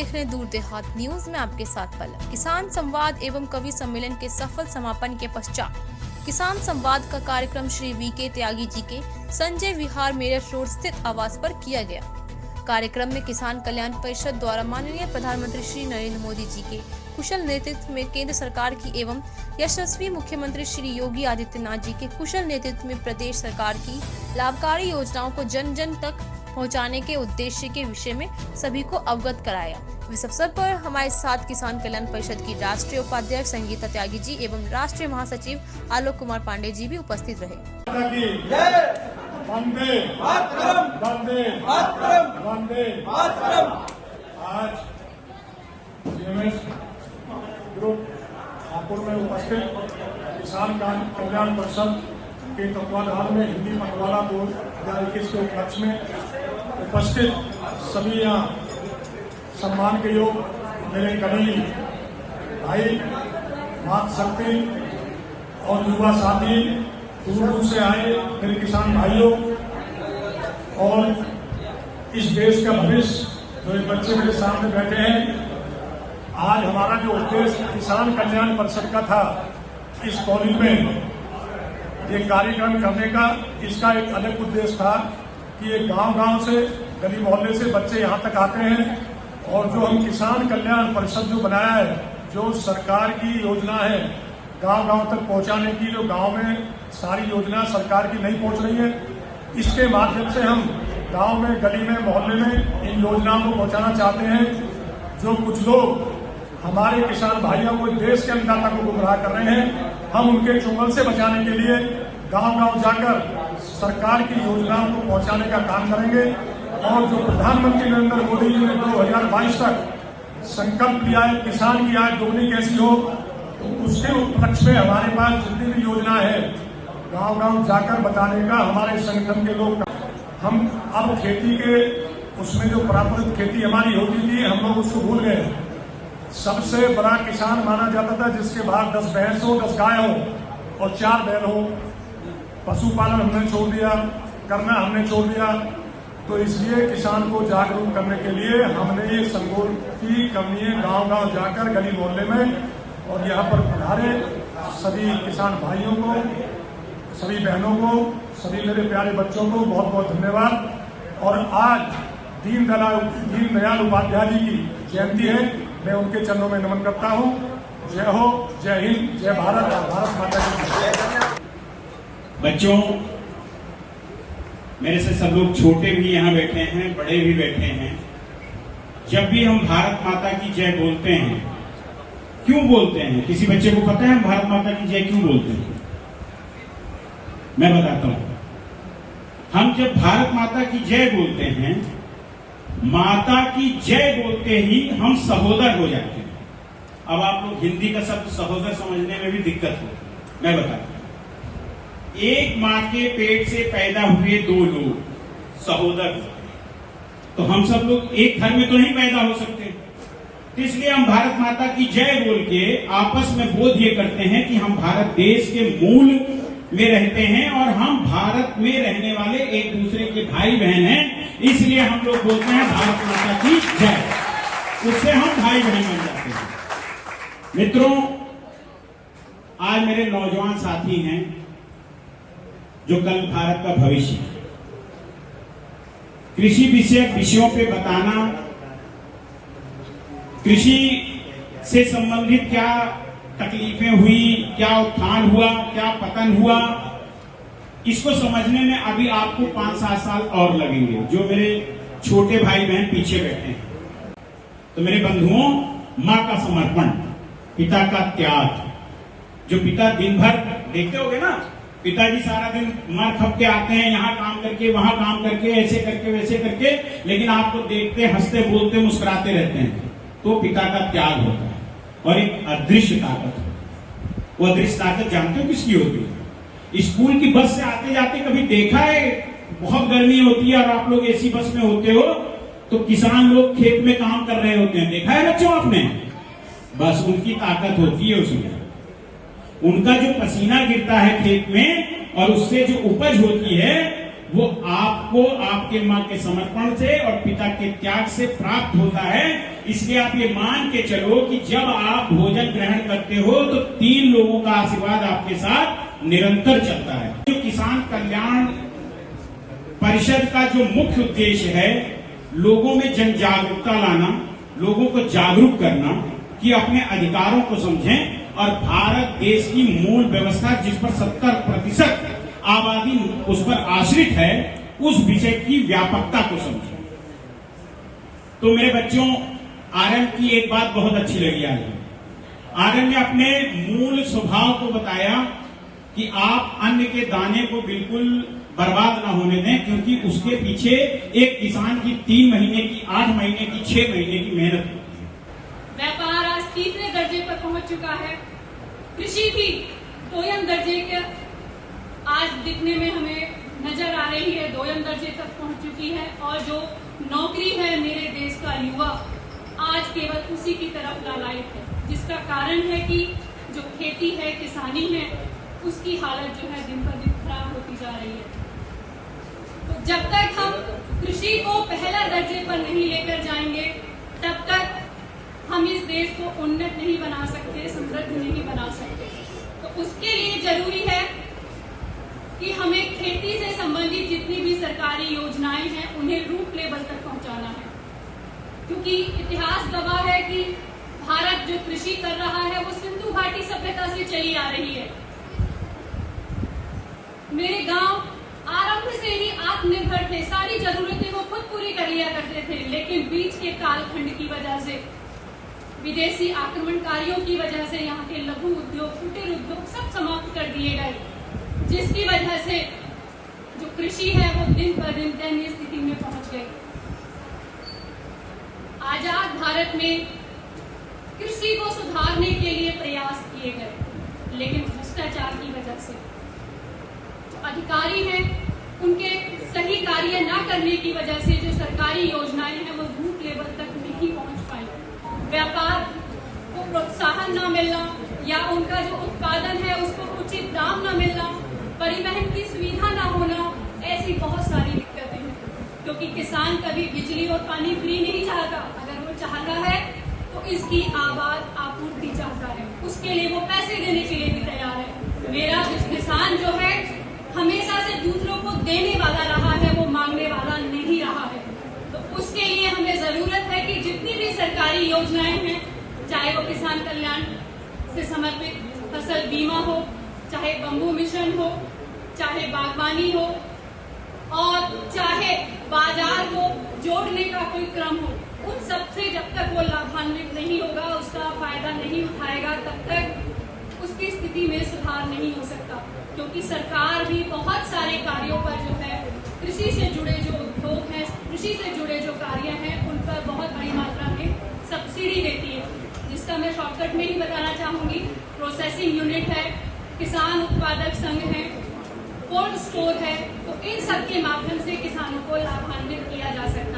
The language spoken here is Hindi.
देख रहे हैं दूर देहात न्यूज में आपके साथ पलक। किसान संवाद एवं कवि सम्मेलन के सफल समापन के पश्चात किसान संवाद का कार्यक्रम श्री वीके त्यागी जी के संजय विहार मेरठ रोड स्थित आवास पर किया गया। कार्यक्रम में किसान कल्याण परिषद द्वारा माननीय प्रधानमंत्री श्री नरेंद्र मोदी जी के कुशल नेतृत्व में केंद्र सरकार की एवं यशस्वी मुख्यमंत्री श्री योगी आदित्यनाथ जी के कुशल नेतृत्व में प्रदेश सरकार की लाभकारी योजनाओं को जन जन तक पहुंचाने के उद्देश्य के विषय में सभी को अवगत कराया। इस अवसर पर हमारे साथ किसान कल्याण परिषद की राष्ट्रीय उपाध्यक्ष संगीता त्यागी जी एवं राष्ट्रीय महासचिव आलोक कुमार पांडे जी भी उपस्थित रहे। वंदे मातरम, वंदे मातरम, वंदे मातरम। आज जीएमएस ग्रुप हापुड़ में उपस्थित किसान कल्याण परिषद के तत्वाधान में हिंदी पखवाड़ा 2021 के उपलक्ष्य में उपस्थित सभी यहाँ सम्मान के योग मेरे कवि भाई मातृशक्ति और युवा साथी दूर दूर से आए मेरे किसान भाइयों और इस देश का भविष्य जो बच्चे मेरे सामने बैठे हैं। आज हमारा जो उद्देश्य किसान कल्याण परिषद का था इस कॉलेज में ये कार्यक्रम करने का, इसका एक अलग उद्देश्य था कि ये गांव-गांव से गली मोहल्ले से बच्चे यहाँ तक आते हैं और जो हम किसान कल्याण परिषद जो बनाया है, जो सरकार की योजना है गांव-गांव तक पहुंचाने की, जो गांव में सारी योजना सरकार की नहीं पहुंच रही है, इसके माध्यम से हम गांव में गली में मोहल्ले में इन योजनाओं को पहुंचाना चाहते हैं। जो कुछ लोग हमारे किसान भाइयों को देश के अन्नदाता को गुमराह कर रहे हैं, हम उनके चुंगल से बचाने के लिए गांव-गांव जाकर सरकार की योजनाओं को पहुंचाने का काम करेंगे। और जो प्रधानमंत्री नरेंद्र मोदी जी ने 2022 तक संकल्प लिया है किसान की आय दोगुनी कैसी हो, तो उसके उपलक्ष्य में हमारे पास जितनी भी योजना है गांव-गांव जाकर बताने का हमारे संगठन के लोग, हम अब खेती के उसमें जो पारंपरिक खेती हमारी होती थी हम लोग उसको भूल गए। सबसे बड़ा किसान माना जाता था जिसके बाद 10 भैंस हो, 10 गाय हो और 4 बैल हो। पशुपालन हमने छोड़ दिया, करना हमने छोड़ दिया। तो इसलिए किसान को जागरूक करने के लिए हमने ये संगोल की कंपनी गांव-गांव जाकर गली मोहल्ले में और यहाँ पर पधारे सभी किसान भाइयों को, सभी बहनों को, सभी मेरे प्यारे बच्चों को बहुत बहुत धन्यवाद। और आज दीनदयाल उपाध्याय जी की जयंती है, मैं उनके चरणों में नमन करता हूँ। जय हो, जय हिंद, जय भारत, भारत माता की। बच्चों, मेरे से सब लोग छोटे भी यहाँ बैठे हैं, बड़े भी बैठे हैं। जब भी हम भारत माता की जय बोलते हैं, क्यों बोलते हैं? किसी बच्चे को पता है हम भारत माता की जय क्यों बोलते हैं? मैं बताता हूं। हम जब भारत माता की जय बोलते हैं, माता की जय बोलते ही हम सहोदर हो जाते हैं। अब आप लोग हिंदी का शब्द सहोदर समझने में भी दिक्कत होती है। मैं बताता हूं। एक माँ के पेट से पैदा हुए 2 लोग सहोदर होते हैं, तो हम सब लोग एक घर में तो नहीं पैदा हो सकते। तो इसलिए हम भारत माता की जय बोल के आपस में बोध ये करते हैं कि हम भारत देश के मूल में रहते हैं और हम भारत में रहने वाले एक दूसरे के भाई बहन हैं। इसलिए हम लोग बोलते हैं भारत माता की जय। उससे हम भाई बहन बन जाते हैं। मित्रों, आज मेरे नौजवान साथी हैं जो कल भारत का भविष्य है। कृषि विषयों पे बताना, कृषि से संबंधित क्या तकलीफें हुई, क्या उत्थान हुआ, क्या पतन हुआ, इसको समझने में अभी आपको 5-7 साल और लगेंगे। जो मेरे छोटे भाई बहन पीछे बैठे हैं, तो मेरे बंधुओं, मां का समर्पण, पिता का त्याग, जो पिता दिन भर देखते होगे ना, पिताजी सारा दिन मर खप के आते हैं, यहाँ काम करके, वहां काम करके, ऐसे करके, वैसे करके, लेकिन आपको देखते, हंसते, बोलते, मुस्कुराते रहते हैं। तो पिता का त्याग होता है और एक अदृश्य ताकत होती है। वो अदृश्य ताकत जानते हो किसकी होती है? स्कूल की बस से आते जाते कभी देखा है, बहुत गर्मी होती है और आप लोग एसी बस में होते हो, तो किसान लोग खेत में काम कर रहे होते हैं, देखा है बच्चों आपने? बस उनकी ताकत होती है उसमें। उनका जो पसीना गिरता है खेत में और उससे जो उपज होती है, वो आपको आपके मां के समर्पण से और पिता के त्याग से प्राप्त होता है। इसलिए आप ये मान के चलो कि जब आप भोजन ग्रहण करते हो तो 3 लोगों का आशीर्वाद आपके साथ निरंतर चलता है। जो किसान कल्याण परिषद का जो मुख्य उद्देश्य है, लोगों में जन जागरूकता लाना, लोगों को जागरूक करना कि अपने अधिकारों को समझें और भारत देश की मूल व्यवस्था जिस पर 70% आबादी उस पर आश्रित है, उस विषय की व्यापकता को समझें। तो मेरे बच्चों, आर्यन की एक बात बहुत अच्छी लगी आज। आर्यन ने अपने मूल स्वभाव को बताया कि आप अन्न के दाने को बिल्कुल बर्बाद ना होने दें, क्योंकि उसके पीछे एक किसान की 3 महीने की, 8 महीने की, 6 महीने की मेहनत होती है। व्यापार आज तीसरे दर्जे पर पहुंच चुका है। कृषि भी दोयम दर्जे के आज दिखने में हमें नजर आ रही है, दोयम दर्जे तक पहुंच चुकी है। और जो नौकरी है मेरे देश का युवा आज केवल उसी की तरफ लालायित है, जिसका कारण है कि जो खेती है, किसानी है, उसकी हालत जो है दिन पर दिन खराब होती जा रही है। तो जब तक हम कृषि को पहला दर्जे पर नहीं लेकर जाएंगे, तब तक हम इस देश को उन्नत नहीं बना सकते, समृद्ध नहीं बना सकते। तो उसके लिए जरूरी है कि हमें खेती से संबंधित जितनी भी सरकारी योजनाएं हैं उन्हें रूट लेवल तक पहुंचाना है, क्योंकि इतिहास गवाह है कि भारत जो कृषि कर रहा है वो सिंधु घाटी सभ्यता से चली आ रही है। मेरे गांव आरंभ से ही आत्मनिर्भर थे, सारी जरूरतें वो खुद पूरी कर लिया करते थे, लेकिन बीच के कालखंड की वजह से, विदेशी आक्रमणकारियों की वजह से यहाँ के लघु उद्योग, कुटीर उद्योग सब समाप्त कर दिए गए, जिसकी वजह से जो कृषि है वो दिन पर दिन दयनीय स्थिति में पहुंच गई। आजाद भारत में कृषि को सुधारने के लिए प्रयास किए गए, लेकिन भ्रष्टाचार की वजह से जो अधिकारी हैं उनके सही कार्य न करने की वजह से जो सरकारी योजनाएं हैं वो रूट लेवल तक नहीं पहुंच पाई। व्यापार को प्रोत्साहन न मिलना या उनका जो उत्पादन है उसको उचित दाम न मिलना, परिवहन की सुविधा न होना, ऐसी बहुत सारी दिक्कतें हैं। क्योंकि किसान कभी बिजली और पानी फ्री नहीं चाहता, अगर वो चाहता है तो इसकी आबाद आपूर्ति चाहता है, उसके लिए वो पैसे देने के लिए भी तैयार है। मेरा किसान जो है हमेशा से दूसरों को देने वाला रहा है, वो मांगने वाला नहीं रहा है। तो उसके लिए हमें जरूरत है कि जितनी भी सरकारी योजनाएं हैं, चाहे वो किसान कल्याण से समर्पित फसल बीमा हो, चाहे बंबू मिशन हो, चाहे बागवानी हो, और चाहे बाजार को जोड़ने का कोई क्रम हो, उन सबसे जब तक वो लाभान्वित नहीं होगा, उसका फायदा नहीं उठाएगा, तब तक उसकी स्थिति में सुधार नहीं हो सकता। क्योंकि सरकार भी बहुत सारे कार्यों पर जो है, कृषि से जुड़े जो उद्योग हैं, कृषि से जुड़े जो कार्य हैं, उन पर बहुत बड़ी मात्रा में सब्सिडी देती है, जिसका मैं शॉर्टकट में ही बताना चाहूंगी। प्रोसेसिंग यूनिट है, किसान उत्पादक संघ है, कोल्ड स्टोर है, तो इन सब के माध्यम से किसानों को लाभान्वित किया जा सकता है।